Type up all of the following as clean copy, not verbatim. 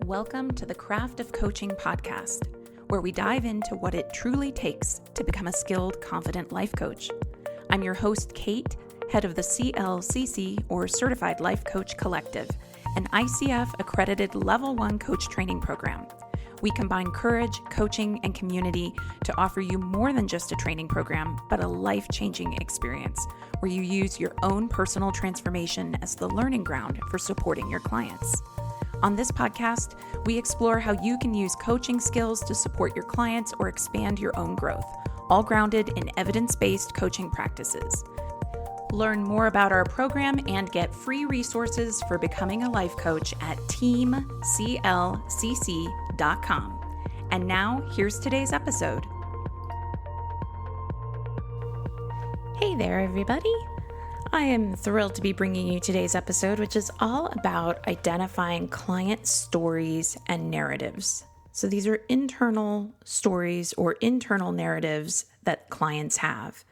Welcome to the Craft of Coaching podcast, where we dive into what it truly takes to become a skilled, confident life coach. I'm your host, Kate, head of the CLCC, or Certified Life Coach Collective, an ICF-Accredited Level 1 coach training program. We combine courage, coaching, and community to offer you more than just a training program, but a life-changing experience where you use your own personal transformation as the learning ground for supporting your clients. On this podcast, we explore how you can use coaching skills to support your clients or expand your own growth, all grounded in evidence-based coaching practices. Learn more about our program and get free resources for becoming a life coach at teamclcc.com. And now, here's today's episode. Hey there, everybody. I am thrilled to be bringing you today's episode, which is all about identifying client stories and narratives. So these are internal stories or internal narratives that clients have.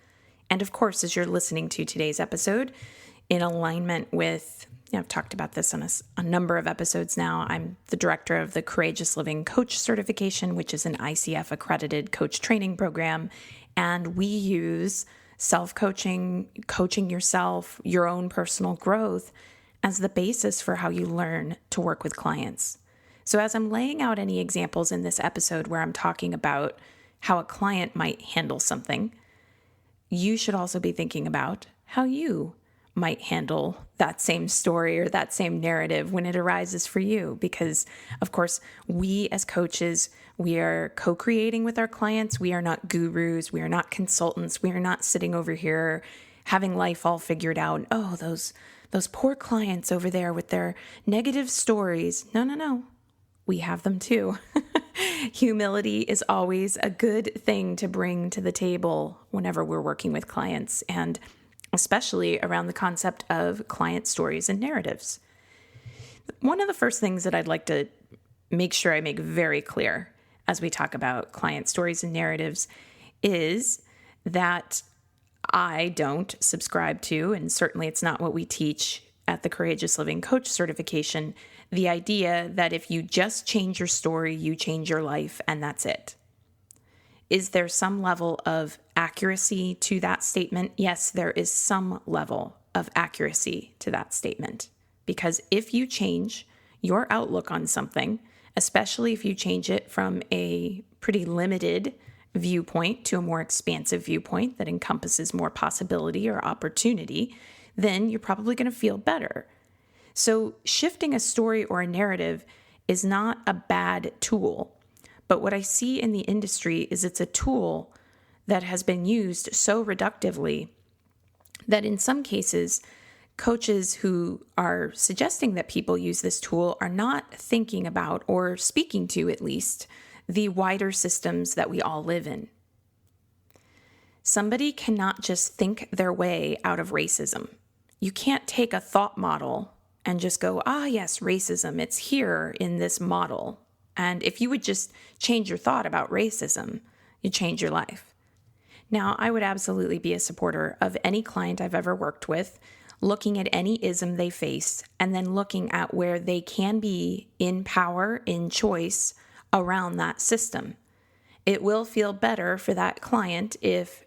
And of course, as you're listening to today's episode, in alignment with, I've talked about this on a number of episodes now, I'm the director of the Courageous Living Coach Certification, which is an ICF-Accredited coach training program. And we use self-coaching, coaching yourself, your own personal growth as the basis for how you learn to work with clients. So as I'm laying out any examples in this episode where I'm talking about how a client might handle something, you should also be thinking about how you might handle that same story or that same narrative when it arises for you. Because, of course, we as coaches, we are co-creating with our clients. We are not gurus. We are not consultants. We are not sitting over here having life all figured out. Oh, those poor clients over there with their negative stories. No. We have them too. Humility is always a good thing to bring to the table whenever we're working with clients, and especially around the concept of client stories and narratives. One of the first things that I'd like to make sure I make very clear as we talk about client stories and narratives is that I don't subscribe to, and certainly it's not what we teach at the Courageous Living Coach Certification, the idea that if you just change your story, you change your life, and that's it. Is there some level of accuracy to that statement? Yes, there is some level of accuracy to that statement. Because if you change your outlook on something, especially if you change it from a pretty limited viewpoint to a more expansive viewpoint that encompasses more possibility or opportunity, then you're probably going to feel better. So shifting a story or a narrative is not a bad tool. But what I see in the industry is it's a tool that has been used so reductively that in some cases, coaches who are suggesting that people use this tool are not thinking about, or speaking to at least, the wider systems that we all live in. Somebody cannot just think their way out of racism. You can't take a thought model and just go, yes, racism, it's here in this model. And if you would just change your thought about racism, you change your life. Now, I would absolutely be a supporter of any client I've ever worked with, looking at any ism they face, and then looking at where they can be in power, in choice around that system. It will feel better for that client if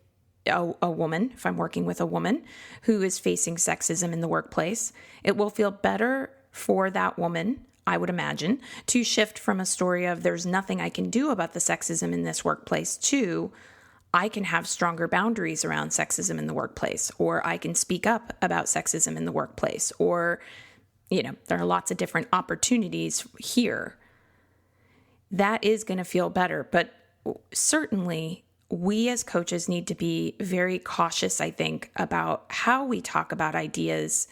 a woman, if I'm working with a woman who is facing sexism in the workplace, it will feel better for that woman, I would imagine, to shift from a story of there's nothing I can do about the sexism in this workplace to I can have stronger boundaries around sexism in the workplace, or I can speak up about sexism in the workplace, or, there are lots of different opportunities here. That is going to feel better. But certainly we as coaches need to be very cautious, I think, about how we talk about ideas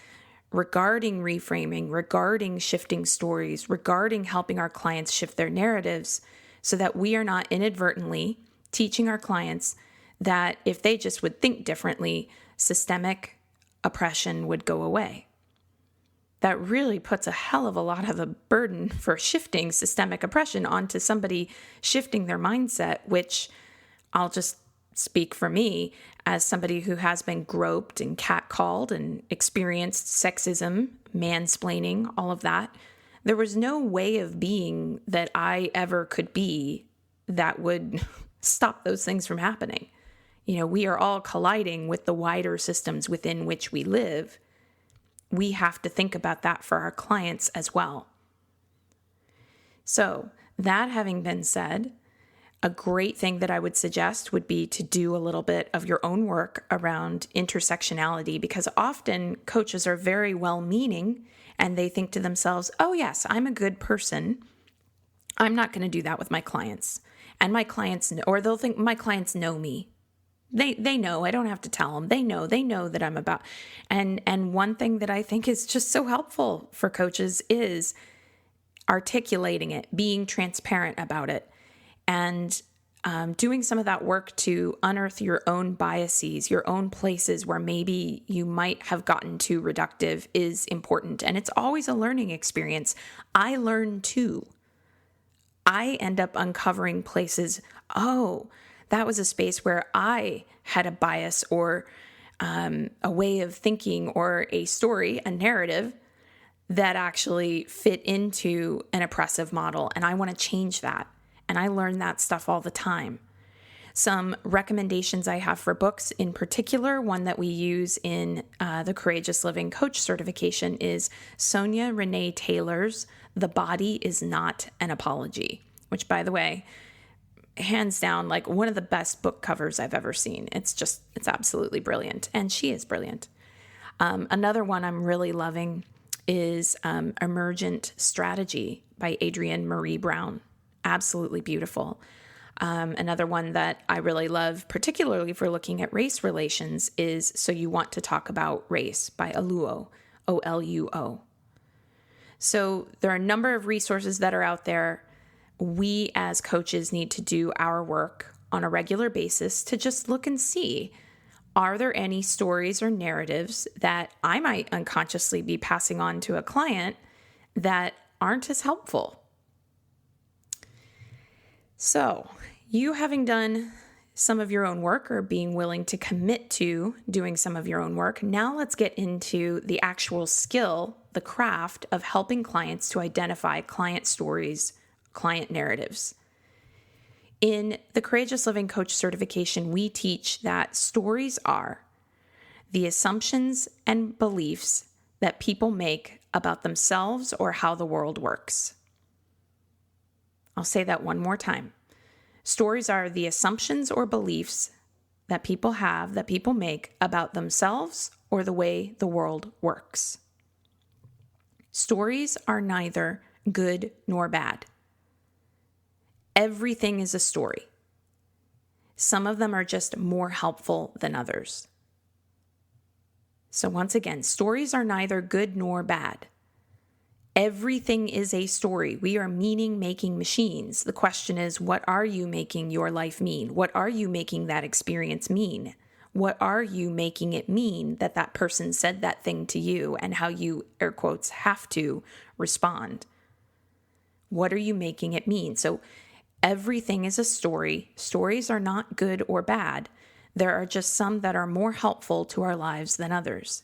regarding reframing, regarding shifting stories, regarding helping our clients shift their narratives, so that we are not inadvertently teaching our clients that if they just would think differently, systemic oppression would go away. That really puts a hell of a lot of the burden for shifting systemic oppression onto somebody shifting their mindset, which I'll just speak for me as somebody who has been groped and catcalled and experienced sexism, mansplaining, all of that. There was no way of being that I ever could be that would stop those things from happening. We are all colliding with the wider systems within which we live. We have to think about that for our clients as well. So, that having been said, a great thing that I would suggest would be to do a little bit of your own work around intersectionality, because often coaches are very well-meaning and they think to themselves, oh yes, I'm a good person. I'm not going to do that with my clients. And my clients, or they'll think my clients know me. They know, I don't have to tell them. They know that I'm about. And one thing that I think is just so helpful for coaches is articulating it, being transparent about it, and doing some of that work to unearth your own biases, your own places where maybe you might have gotten too reductive is important. And it's always a learning experience. I learn too. I end up uncovering places, oh, that was a space where I had a bias or a way of thinking or a story, a narrative that actually fit into an oppressive model. And I want to change that. And I learn that stuff all the time. Some recommendations I have for books in particular, one that we use in the Courageous Living Coach certification is Sonia Renee Taylor's The Body is Not an Apology, which, by the way, hands down, like one of the best book covers I've ever seen. It's absolutely brilliant. And she is brilliant. Another one I'm really loving is Emergent Strategy by Adrienne Marie Brown. Absolutely beautiful. Another one that I really love, particularly for looking at race relations, is So You Want to Talk About Race by Oluo, Oluo. So there are a number of resources that are out there. We as coaches need to do our work on a regular basis to just look and see, are there any stories or narratives that I might unconsciously be passing on to a client that aren't as helpful? So, you having done some of your own work or being willing to commit to doing some of your own work, now let's get into the actual skill, the craft of helping clients to identify client stories, client narratives. In the Courageous Living Coach certification, we teach that stories are the assumptions and beliefs that people make about themselves or how the world works. I'll say that one more time. Stories are the assumptions or beliefs that people have, that people make about themselves or the way the world works. Stories are neither good nor bad. Everything is a story. Some of them are just more helpful than others. So once again, stories are neither good nor bad. Everything is a story. We are meaning-making machines. The question is, what are you making your life mean? What are you making that experience mean? What are you making it mean that that person said that thing to you and how you, air quotes, have to respond? What are you making it mean? So everything is a story. Stories are not good or bad. There are just some that are more helpful to our lives than others.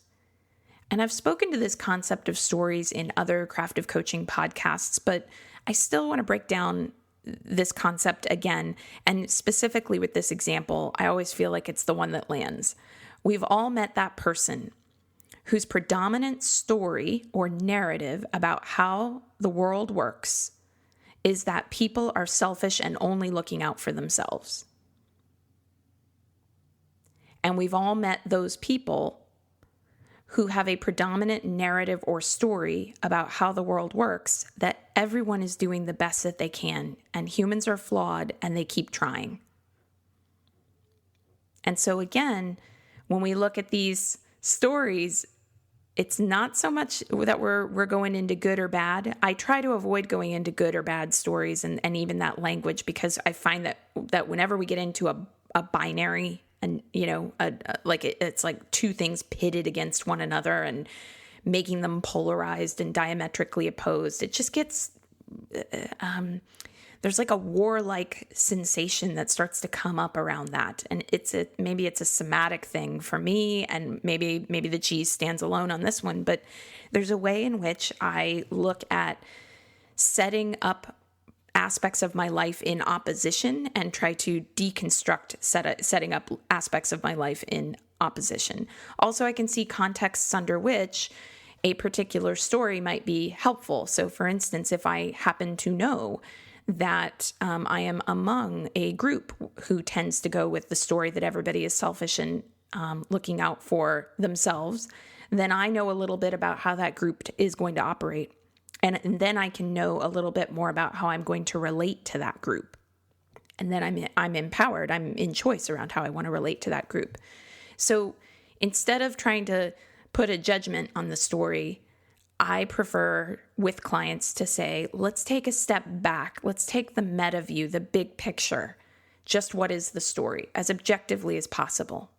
And I've spoken to this concept of stories in other Craft of Coaching podcasts, but I still want to break down this concept again. And specifically with this example, I always feel like it's the one that lands. We've all met that person whose predominant story or narrative about how the world works is that people are selfish and only looking out for themselves. And we've all met those people who have a predominant narrative or story about how the world works, that everyone is doing the best that they can, and humans are flawed and they keep trying. And so again, when we look at these stories, it's not so much that we're going into good or bad. I try to avoid going into good or bad stories and even that language, because I find that whenever we get into a binary, and, it's like two things pitted against one another and making them polarized and diametrically opposed, it just gets, there's like a warlike sensation that starts to come up around that. And maybe it's a somatic thing for me, and maybe the cheese stands alone on this one, but there's a way in which I look at setting up aspects of my life in opposition and try to deconstruct setting up aspects of my life in opposition. Also, I can see contexts under which a particular story might be helpful. So for instance, if I happen to know that I am among a group who tends to go with the story that everybody is selfish and looking out for themselves, then I know a little bit about how that group is going to operate. And then I can know a little bit more about how I'm going to relate to that group. And then I'm empowered. I'm in choice around how I want to relate to that group. So instead of trying to put a judgment on the story, I prefer with clients to say, let's take a step back. Let's take the meta view, the big picture. Just what is the story as objectively as possible.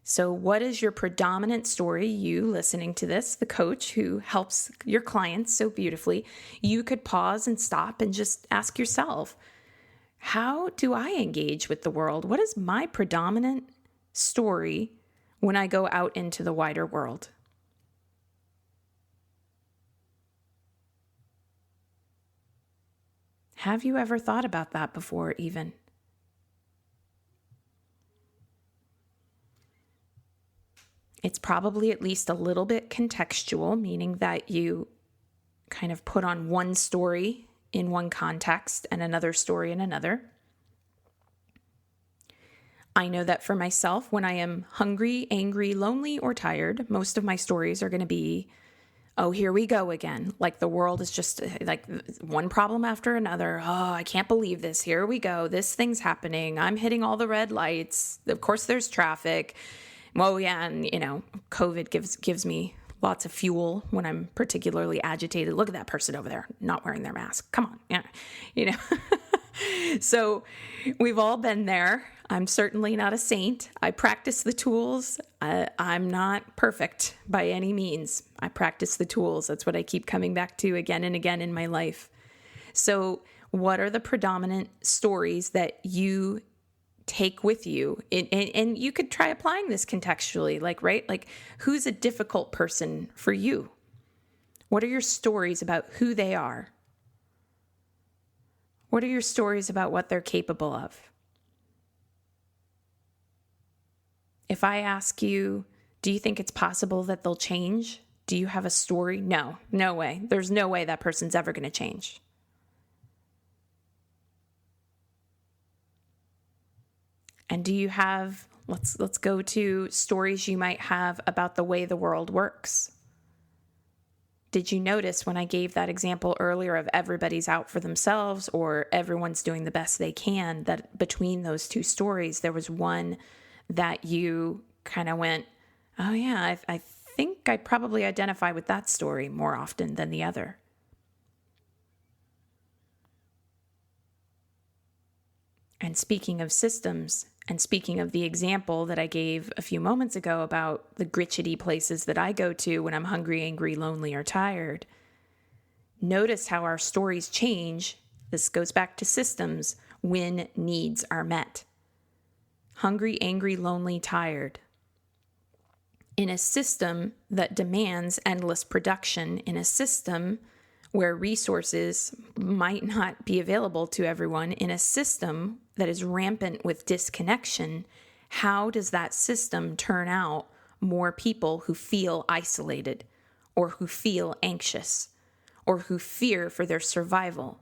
So what is your predominant story? You listening to this, the coach who helps your clients so beautifully, you could pause and stop and just ask yourself, how do I engage with the world? What is my predominant story when I go out into the wider world? Have you ever thought about that before even? It's probably at least a little bit contextual, meaning that you kind of put on one story in one context and another story in another. I know that for myself, when I am hungry, angry, lonely, or tired, most of my stories are going to be, oh, here we go again. Like the world is just like one problem after another. Oh, I can't believe this. Here we go. This thing's happening. I'm hitting all the red lights. Of course, there's traffic. Well, yeah, and COVID gives me lots of fuel when I'm particularly agitated. Look at that person over there not wearing their mask. Come on, yeah, So we've all been there. I'm certainly not a saint. I practice the tools. I'm not perfect by any means. I practice the tools. That's what I keep coming back to again and again in my life. So what are the predominant stories that you take with you? And you could try applying this contextually, like who's a difficult person for you? What are your stories about who they are? What are your stories about what they're capable of? If I ask you, do you think it's possible that they'll change? Do you have a story? No way. There's no way that person's ever going to change. And do you have, let's go to stories you might have about the way the world works. Did you notice when I gave that example earlier of everybody's out for themselves or everyone's doing the best they can, that between those two stories, there was one that you kind of went, oh yeah, I think I probably identify with that story more often than the other. And speaking of systems, and speaking of the example that I gave a few moments ago about the gritchety places that I go to when I'm hungry, angry, lonely, or tired, notice how our stories change. This goes back to systems when needs are met. Hungry, angry, lonely, tired. In a system that demands endless production, in a system where resources might not be available to everyone, in a system that is rampant with disconnection, how does that system turn out more people who feel isolated or who feel anxious or who fear for their survival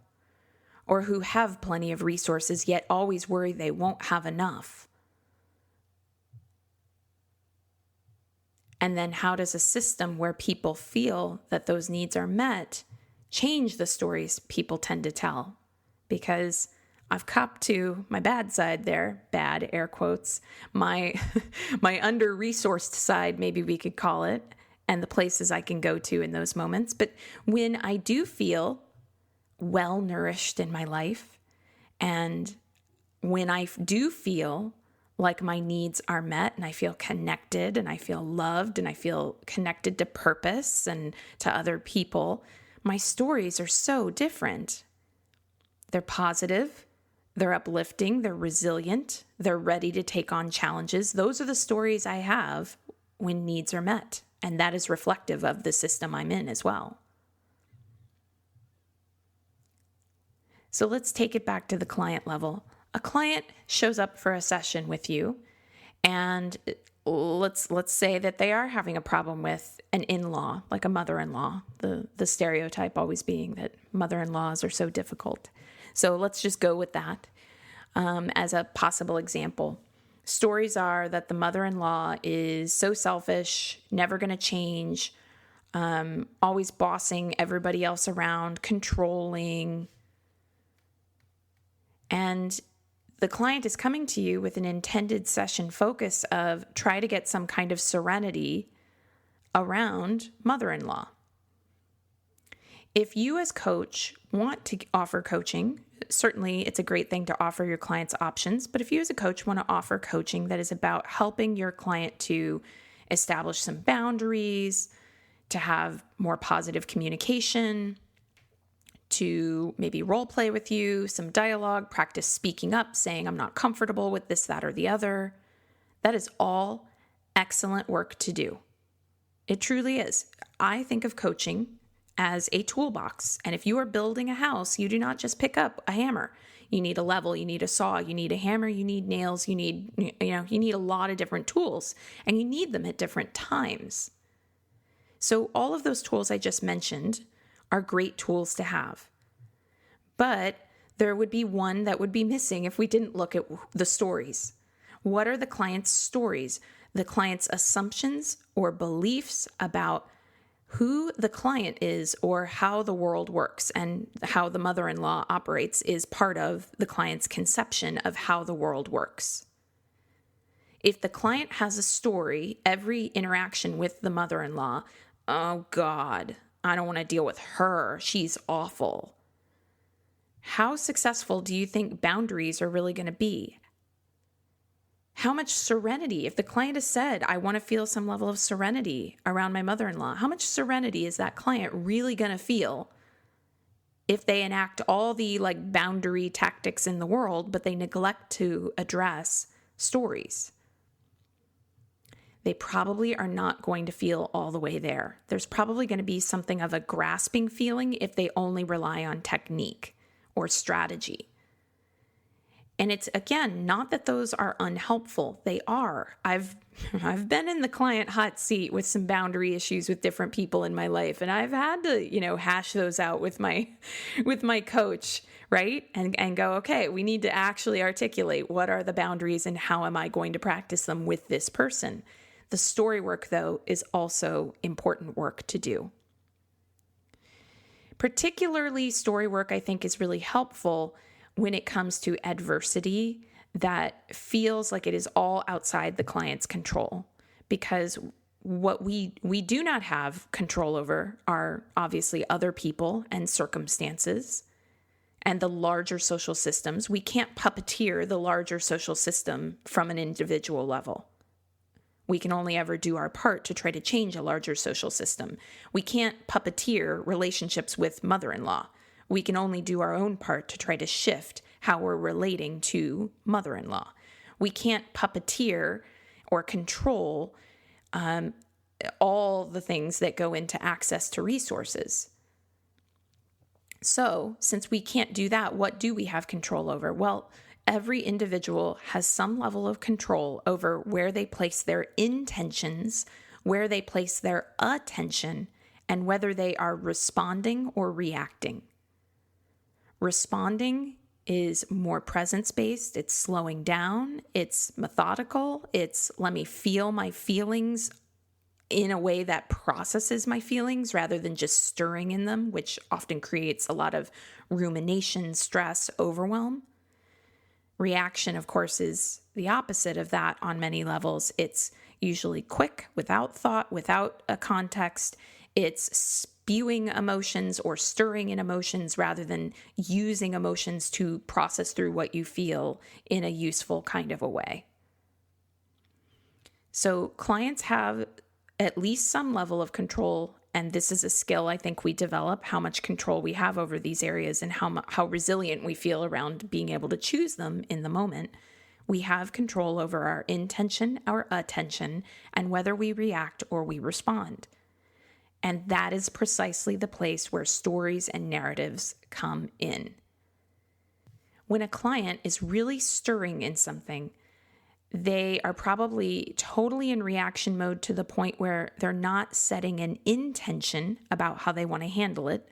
or who have plenty of resources yet always worry they won't have enough? And then how does a system where people feel that those needs are met change the stories people tend to tell? Because I've copped to my bad side there, bad air quotes, my under-resourced side, maybe we could call it, and the places I can go to in those moments. But when I do feel well-nourished in my life, and when I do feel like my needs are met and I feel connected and I feel loved and I feel connected to purpose and to other people, my stories are so different. They're positive, they're uplifting, they're resilient, they're ready to take on challenges. Those are the stories I have when needs are met. And that is reflective of the system I'm in as well. So let's take it back to the client level. A client shows up for a session with you, and let's say that they are having a problem with an in-law, like a mother-in-law, the stereotype always being that mother-in-laws are so difficult. So let's just go with that as a possible example. Stories are that the mother-in-law is so selfish, never going to change, always bossing everybody else around, controlling. And the client is coming to you with an intended session focus of try to get some kind of serenity around mother-in-law. If you as coach want to offer coaching, certainly it's a great thing to offer your clients options, but if you as a coach want to offer coaching that is about helping your client to establish some boundaries, to have more positive communication, to maybe role play with you, some dialogue, practice speaking up, saying, I'm not comfortable with this, that, or the other. That is all excellent work to do. It truly is. I think of coaching as a toolbox. And if you are building a house, you do not just pick up a hammer. You need a level, you need a saw, you need a hammer, you need nails, you need a lot of different tools, and you need them at different times. So all of those tools I just mentioned are great tools to have. But there would be one that would be missing if we didn't look at the stories. What are the client's stories? The client's assumptions or beliefs about who the client is or how the world works and how the mother-in-law operates is part of the client's conception of how the world works. If the client has a story, every interaction with the mother-in-law, oh God, I don't want to deal with her. She's awful. How successful do you think boundaries are really going to be? How much serenity, if the client has said, I want to feel some level of serenity around my mother-in-law, how much serenity is that client really going to feel if they enact all the boundary tactics in the world, but they neglect to address stories? They probably are not going to feel all the way there. There's probably going to be something of a grasping feeling if they only rely on technique or strategy. And it's, again, not that those are unhelpful. They are. I've been in the client hot seat with some boundary issues with different people in my life, and I've had to, hash those out with my coach, right? And go, okay, we need to actually articulate what are the boundaries and how am I going to practice them with this person. The story work, though, is also important work to do. Particularly story work, I think, is really helpful when it comes to adversity that feels like it is all outside the client's control. Because what we do not have control over are obviously other people and circumstances and the larger social systems. We can't puppeteer the larger social system from an individual level. We can only ever do our part to try to change a larger social system. We can't puppeteer relationships with mother-in-law. We can only do our own part to try to shift how we're relating to mother-in-law. We can't puppeteer or control all the things that go into access to resources. So, since we can't do that, what do we have control over? Well, every individual has some level of control over where they place their intentions, where they place their attention, and whether they are responding or reacting. Responding is more presence-based, it's slowing down, it's methodical, it's let me feel my feelings in a way that processes my feelings rather than just stirring in them, which often creates a lot of rumination, stress, overwhelm. Reaction, of course, is the opposite of that on many levels. It's usually quick, without thought, without a context. It's spewing emotions or stirring in emotions rather than using emotions to process through what you feel in a useful kind of a way. So clients have at least some level of control, and this is a skill I think we develop, how much control we have over these areas and how resilient we feel around being able to choose them in the moment. We have control over our intention, our attention, and whether we react or we respond. And that is precisely the place where stories and narratives come in. when a client is really stirring in something, they are probably totally in reaction mode to the point where they're not setting an intention about how they want to handle it.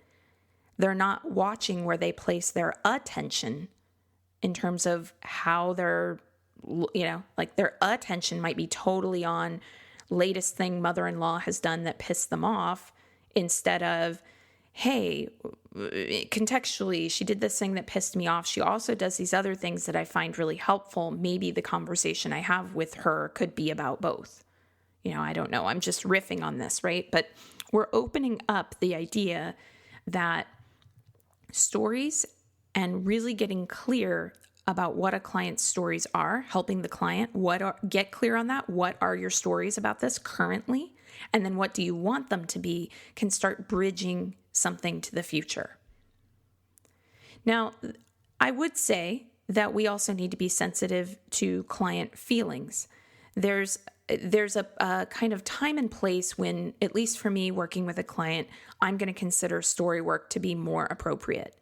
They're not watching where they place their attention in terms of how they're, like their attention might be totally on latest thing mother-in-law has done that pissed them off, instead of, hey, contextually, she did this thing that pissed me off. She also does these other things that I find really helpful. Maybe the conversation I have with her could be about both. I don't know. I'm just riffing on this, right? But we're opening up the idea that stories and really getting clear about what a client's stories are, helping the client, get clear on that. What are your stories about this currently? And then what do you want them to be, can start bridging something to the future. Now, I would say that we also need to be sensitive to client feelings. There's a kind of time and place when, at least for me working with a client, I'm going to consider story work to be more appropriate.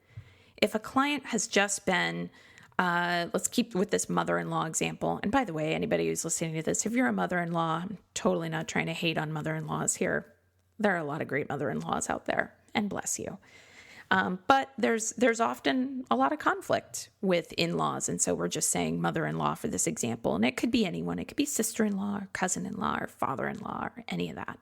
If a client has just been, let's keep with this mother-in-law example. And by the way, anybody who's listening to this, if you're a mother-in-law, I'm totally not trying to hate on mother-in-laws here. There are a lot of great mother-in-laws out there, and bless you. But there's often a lot of conflict with in-laws. And so we're just saying mother-in-law for this example. And it could be anyone. It could be sister-in-law or cousin-in-law or father-in-law or any of that.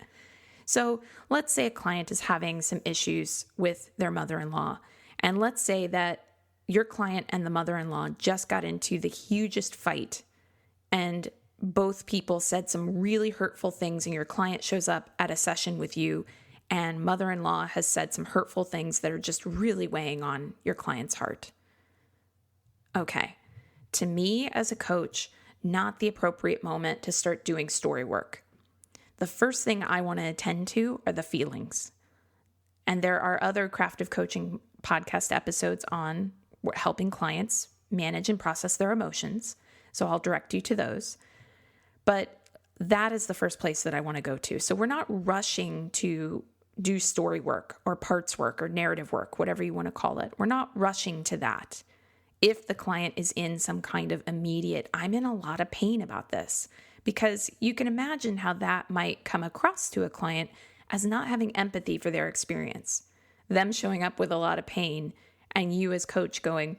So let's say a client is having some issues with their mother-in-law. And let's say that your client and the mother-in-law just got into the hugest fight, and both people said some really hurtful things, and your client shows up at a session with you and mother-in-law has said some hurtful things that are just really weighing on your client's heart. Okay, to me as a coach, not the appropriate moment to start doing story work. The first thing I want to attend to are the feelings. And there are other Craft of Coaching podcast episodes on helping clients manage and process their emotions. So I'll direct you to those. But that is the first place that I want to go to. So we're not rushing to do story work or parts work or narrative work, whatever you want to call it. We're not rushing to that. If the client is in some kind of immediate, I'm in a lot of pain about this, because you can imagine how that might come across to a client as not having empathy for their experience. Them showing up with a lot of pain and you as coach going,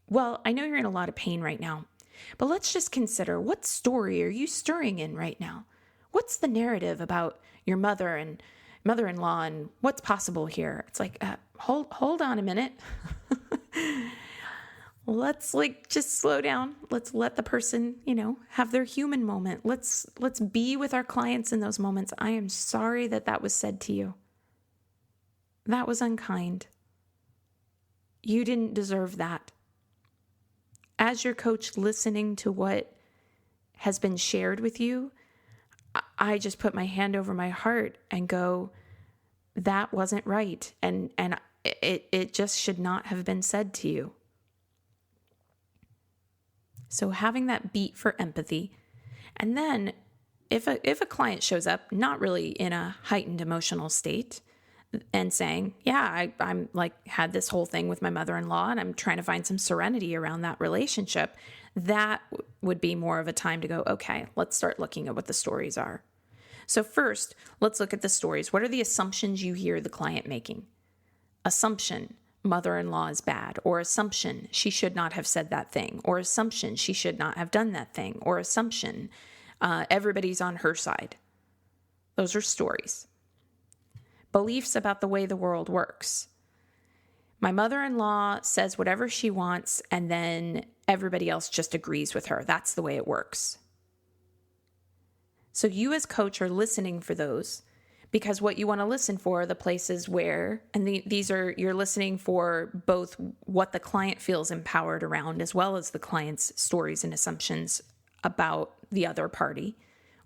well, I know you're in a lot of pain right now, but let's just consider, what story are you stirring in right now? What's the narrative about your mother and mother-in-law and what's possible here? It's like, hold on a minute. Let's just slow down. Let's let the person, have their human moment. Let's be with our clients in those moments. I am sorry that was said to you. That was unkind. You didn't deserve that. As your coach, listening to what has been shared with you, I just put my hand over my heart and go, that wasn't right. And it just should not have been said to you. So having that beat for empathy. And then if a client shows up not really in a heightened emotional state and saying, yeah, I'm had this whole thing with my mother-in-law and I'm trying to find some serenity around that relationship, that would be more of a time to go, okay, let's start looking at what the stories are. So first, let's look at the stories. What are the assumptions you hear the client making? Assumption, mother-in-law is bad, or assumption, she should not have said that thing, or assumption, she should not have done that thing, or assumption, everybody's on her side. Those are stories. Beliefs about the way the world works. My mother-in-law says whatever she wants, and then everybody else just agrees with her. That's the way it works. So you as coach are listening for those, because what you want to listen for are the places where, and you're listening for both what the client feels empowered around, as well as the client's stories and assumptions about the other party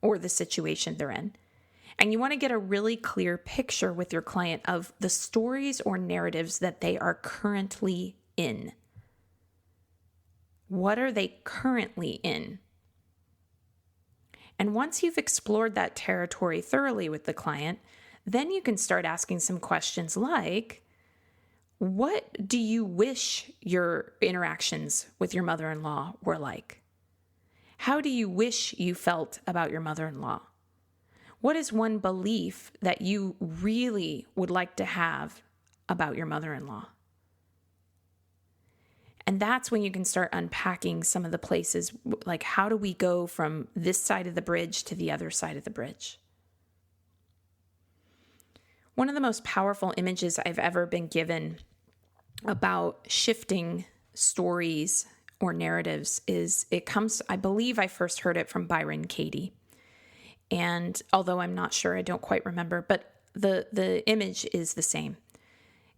or the situation they're in. And you want to get a really clear picture with your client of the stories or narratives that they are currently in. What are they currently in? And once you've explored that territory thoroughly with the client, then you can start asking some questions like, What do you wish your interactions with your mother-in-law were like? How do you wish you felt about your mother-in-law? What is one belief that you really would like to have about your mother-in-law? And that's when you can start unpacking some of the places, like how do we go from this side of the bridge to the other side of the bridge? One of the most powerful images I've ever been given about shifting stories or narratives is I believe I first heard it from Byron Katie. And although I'm not sure, I don't quite remember, but the image is the same.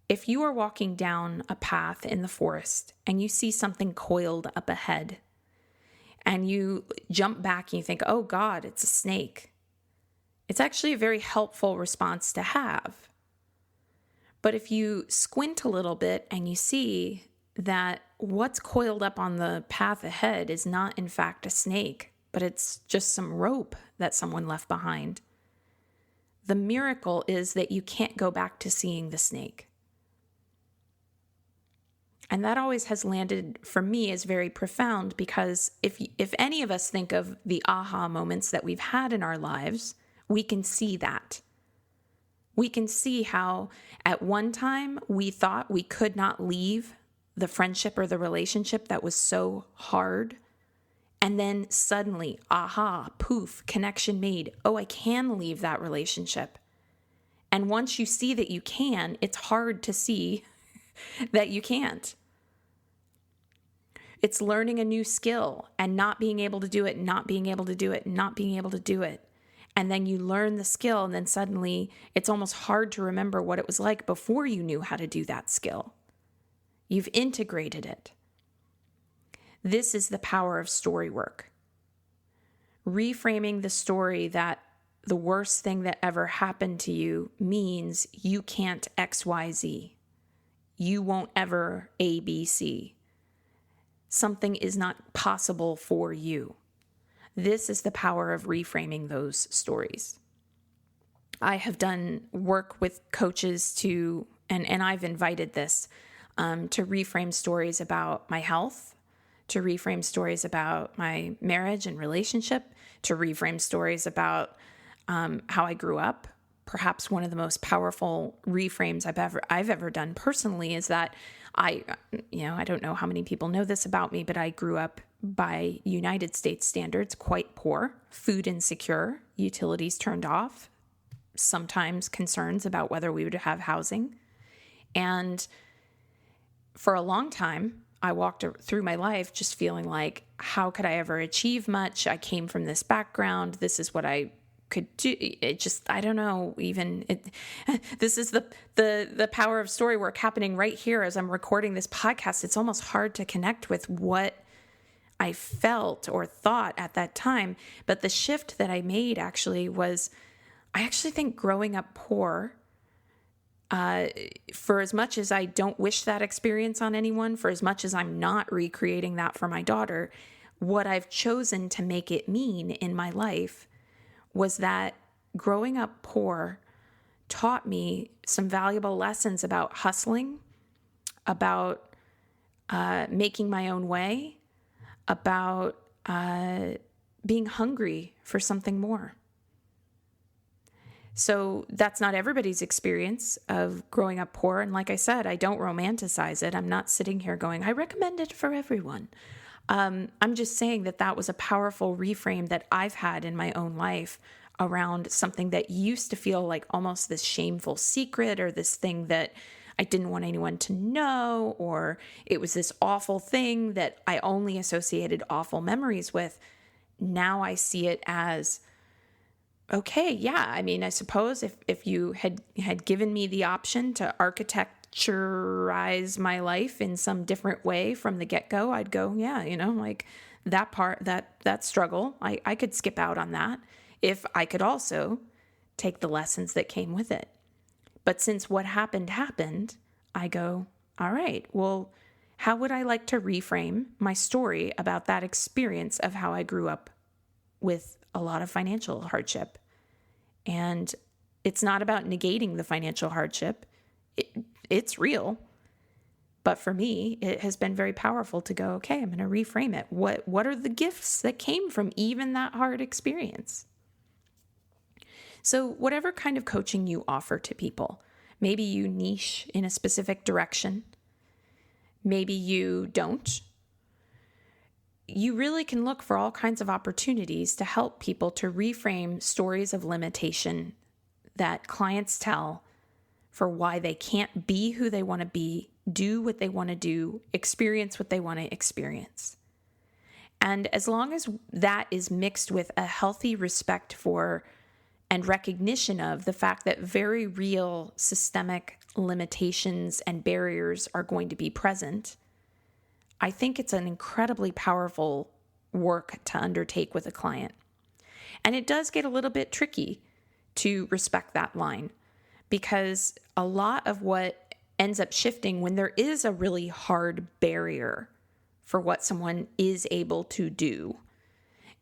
If you are walking down a path in the forest and you see something coiled up ahead and you jump back and you think, oh God, it's a snake. It's actually a very helpful response to have. But if you squint a little bit and you see that what's coiled up on the path ahead is not in fact a snake, but it's just some rope that someone left behind, the miracle is that you can't go back to seeing the snake. And that always has landed for me as very profound, because if any of us think of the aha moments that we've had in our lives, we can see that. We can see how at one time we thought we could not leave the friendship or the relationship that was so hard. And then suddenly, aha, poof, connection made. Oh, I can leave that relationship. And once you see that you can, it's hard to see that you can't. It's learning a new skill and not being able to do it, not being able to do it, not being able to do it. And then you learn the skill, and then suddenly it's almost hard to remember what it was like before you knew how to do that skill. You've integrated it. This is the power of story work. Reframing the story that the worst thing that ever happened to you means you can't XYZ. You won't ever ABC. Something is not possible for you. This is the power of reframing those stories. I have done work with coaches and I've invited this, to reframe stories about my health, to reframe stories about my marriage and relationship, to reframe stories about how I grew up. Perhaps one of the most powerful reframes I've ever done personally is that I don't know how many people know this about me, but I grew up by United States standards quite poor, food insecure, utilities turned off, sometimes concerns about whether we would have housing. And for a long time, I walked through my life just feeling like, how could I ever achieve much? I came from this background. This is what I could do. It just, I don't know, this is the power of story work happening right here as I'm recording this podcast. It's almost hard to connect with what I felt or thought at that time. But the shift that I made actually was, I actually think growing up poor, for as much as I don't wish that experience on anyone, for as much as I'm not recreating that for my daughter, what I've chosen to make it mean in my life was that growing up poor taught me some valuable lessons about hustling, about making my own way, about being hungry for something more. So that's not everybody's experience of growing up poor. And like I said, I don't romanticize it. I'm not sitting here going, I recommend it for everyone. I'm just saying that was a powerful reframe that I've had in my own life around something that used to feel like almost this shameful secret, or this thing that I didn't want anyone to know, or it was this awful thing that I only associated awful memories with. Now I see it as, okay, yeah, I mean, I suppose if you had given me the option to architecturize my life in some different way from the get-go, I'd go, yeah, like that part, that struggle, I could skip out on that if I could also take the lessons that came with it. But since what happened, I go, all right, well, how would I like to reframe my story about that experience of how I grew up with a lot of financial hardship? And it's not about negating the financial hardship. It's real. But for me, it has been very powerful to go, okay, I'm going to reframe it. What are the gifts that came from even that hard experience? So whatever kind of coaching you offer to people, maybe you niche in a specific direction, maybe you don't. You really can look for all kinds of opportunities to help people to reframe stories of limitation that clients tell for why they can't be who they want to be, do what they want to do, experience what they want to experience. And as long as that is mixed with a healthy respect for and recognition of the fact that very real systemic limitations and barriers are going to be present, I think it's an incredibly powerful work to undertake with a client. And it does get a little bit tricky to respect that line, because a lot of what ends up shifting when there is a really hard barrier for what someone is able to do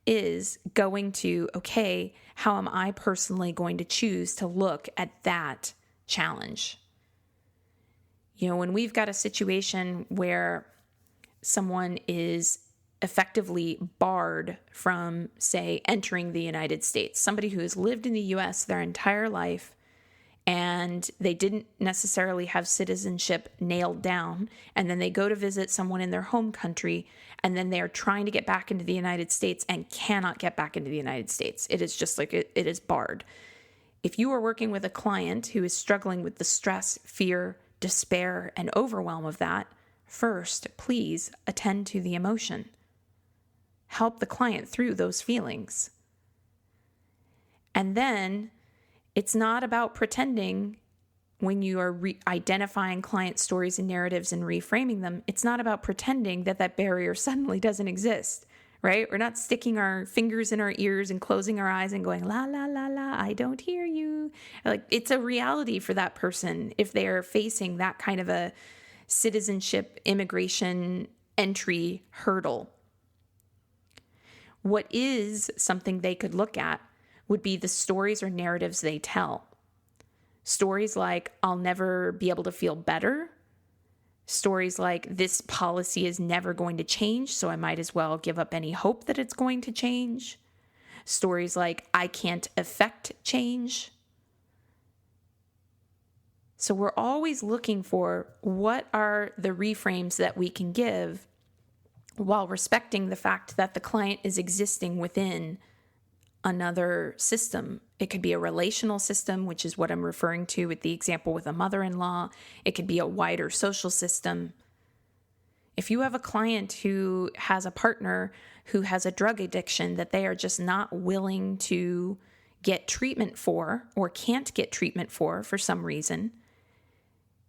is going to, okay, how am I personally going to choose to look at that challenge? You know, when we've got a situation where someone is effectively barred from, say, entering the United States, somebody who has lived in the U.S. their entire life, and they didn't necessarily have citizenship nailed down, and then they go to visit someone in their home country, and then they're trying to get back into the United States and cannot get back into the United States. It is just like it is barred. If you are working with a client who is struggling with the stress, fear, despair, and overwhelm of that, first, please attend to the emotion. Help the client through those feelings. And then it's not about pretending when you are identifying client stories and narratives and reframing them. It's not about pretending that that barrier suddenly doesn't exist, right? We're not sticking our fingers in our ears and closing our eyes and going, la, la, la, la, I don't hear you. Like, it's a reality for that person if they are facing that kind of a citizenship, immigration, entry hurdle. What is something they could look at would be the stories or narratives they tell. Stories like, I'll never be able to feel better. Stories like, this policy is never going to change, so I might as well give up any hope that it's going to change. Stories like, I can't affect change. So we're always looking for what are the reframes that we can give while respecting the fact that the client is existing within another system. It could be a relational system, which is what I'm referring to with the example with a mother-in-law. It could be a wider social system. If you have a client who has a partner who has a drug addiction that they are just not willing to get treatment for or can't get treatment for some reason,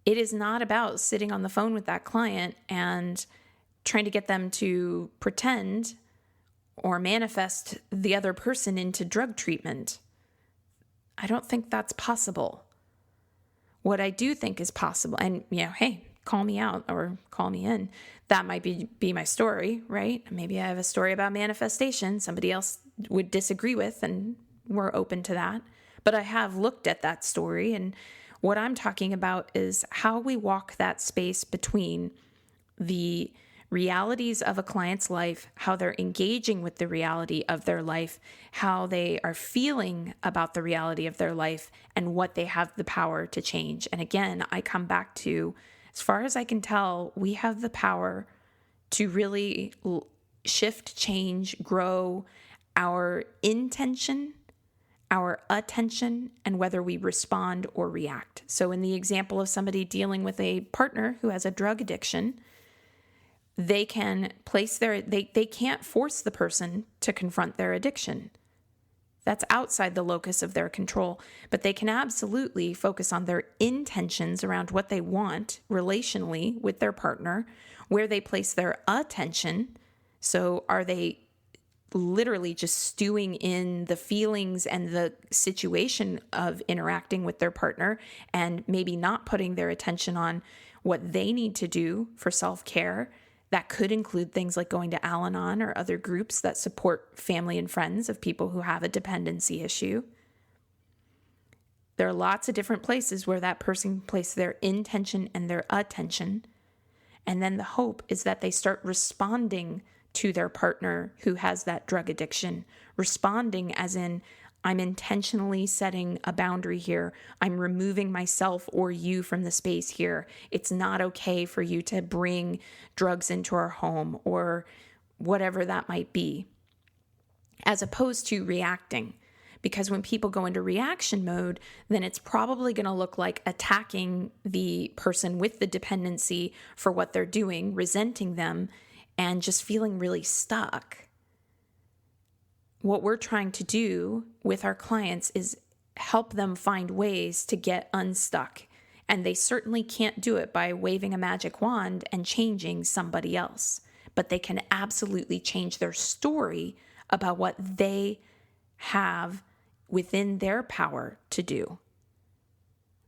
it is not about sitting on the phone with that client and trying to get them to pretend or manifest the other person into drug treatment. I don't think that's possible. What I do think is possible, and hey, call me out or call me in. That might be my story, right? Maybe I have a story about manifestation somebody else would disagree with, and we're open to that. But I have looked at that story, and what I'm talking about is how we walk that space between the realities of a client's life, how they're engaging with the reality of their life, how they are feeling about the reality of their life, and what they have the power to change. And again, I come back to, as far as I can tell, we have the power to really shift, change, grow our intention, our attention, and whether we respond or react. So in the example of somebody dealing with a partner who has a drug addiction, they can place they can't force the person to confront their addiction. That's outside the locus of their control, but they can absolutely focus on their intentions around what they want relationally with their partner, where they place their attention. So are they literally just stewing in the feelings and the situation of interacting with their partner and maybe not putting their attention on what they need to do for self-care? That could include things like going to Al-Anon or other groups that support family and friends of people who have a dependency issue. There are lots of different places where that person can place their intention and their attention. And then the hope is that they start responding to their partner who has that drug addiction, responding as in, I'm intentionally setting a boundary here. I'm removing myself or you from the space here. It's not okay for you to bring drugs into our home or whatever that might be, as opposed to reacting. Because when people go into reaction mode, then it's probably going to look like attacking the person with the dependency for what they're doing, resenting them, and just feeling really stuck. What we're trying to do with our clients is help them find ways to get unstuck. And they certainly can't do it by waving a magic wand and changing somebody else. But they can absolutely change their story about what they have within their power to do.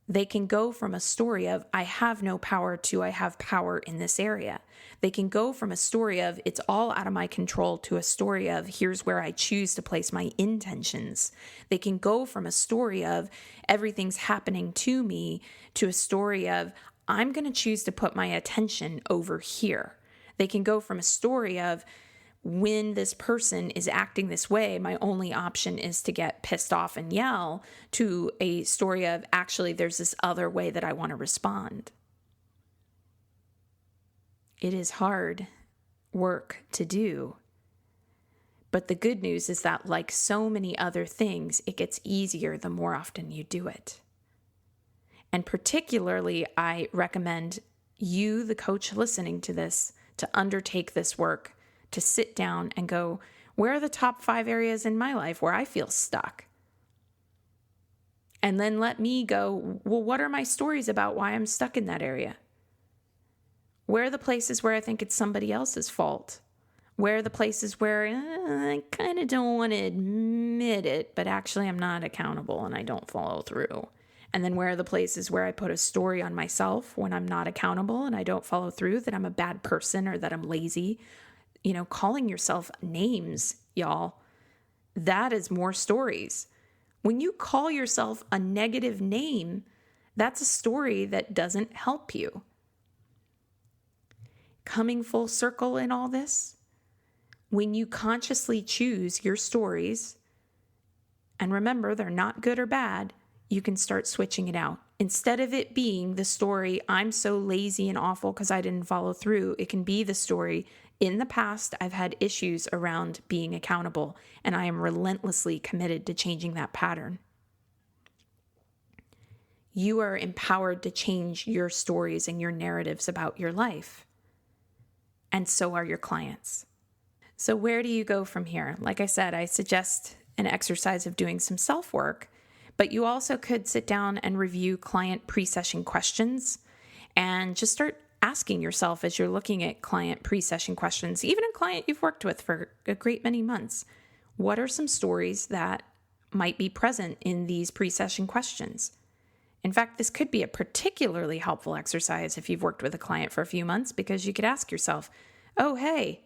They can go from a story of, I have no power, to I have power in this area. They can go from a story of, it's all out of my control, to a story of, here's where I choose to place my intentions. They can go from a story of, everything's happening to me, to a story of, I'm going to choose to put my attention over here. They can go from a story of, when this person is acting this way, my only option is to get pissed off and yell, to a story of, actually, there's this other way that I want to respond. It is hard work to do. But the good news is that, like so many other things, it gets easier the more often you do it. And particularly, I recommend you, the coach listening to this, to undertake this work, to sit down and go, where are the top 5 areas in my life where I feel stuck? And then let me go, well, what are my stories about why I'm stuck in that area? Where are the places where I think it's somebody else's fault? Where are the places where I kind of don't want to admit it, but actually I'm not accountable and I don't follow through? And then where are the places where I put a story on myself when I'm not accountable and I don't follow through, that I'm a bad person or that I'm lazy? Calling yourself names, y'all, that is more stories. When you call yourself a negative name, that's a story that doesn't help you. Coming full circle in all this, when you consciously choose your stories, and remember, they're not good or bad, you can start switching it out. Instead of it being the story, I'm so lazy and awful because I didn't follow through, it can be the story, in the past, I've had issues around being accountable, and I am relentlessly committed to changing that pattern. You are empowered to change your stories and your narratives about your life. And so are your clients. So where do you go from here? Like I said, I suggest an exercise of doing some self-work, but you also could sit down and review client pre-session questions and just start asking yourself, as you're looking at client pre-session questions, even a client you've worked with for a great many months, what are some stories that might be present in these pre-session questions? In fact, this could be a particularly helpful exercise if you've worked with a client for a few months, because you could ask yourself, oh, hey,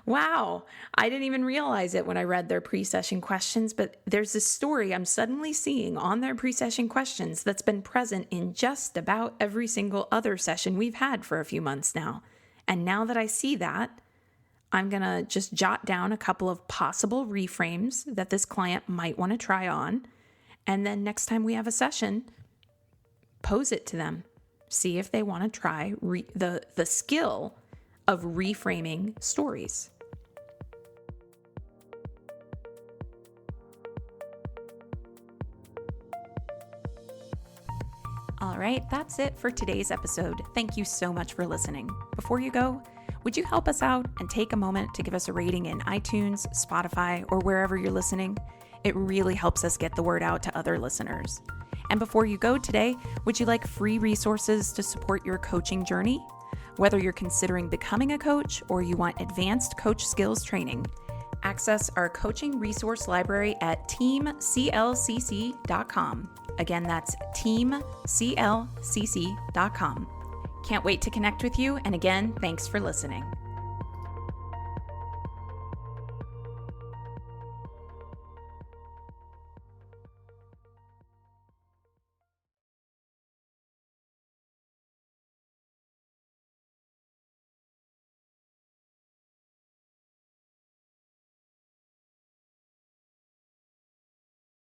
wow, I didn't even realize it when I read their pre-session questions, but there's this story I'm suddenly seeing on their pre-session questions that's been present in just about every single other session we've had for a few months now. And now that I see that, I'm going to just jot down a couple of possible reframes that this client might want to try on. And then next time we have a session, pose it to them. See if they want to try the skill of reframing stories. All right, that's it for today's episode. Thank you so much for listening. Before you go, would you help us out and take a moment to give us a rating in iTunes, Spotify, or wherever you're listening? It really helps us get the word out to other listeners. And before you go today, would you like free resources to support your coaching journey? Whether you're considering becoming a coach or you want advanced coach skills training, access our coaching resource library at teamclcc.com. Again, that's teamclcc.com. Can't wait to connect with you. And again, thanks for listening.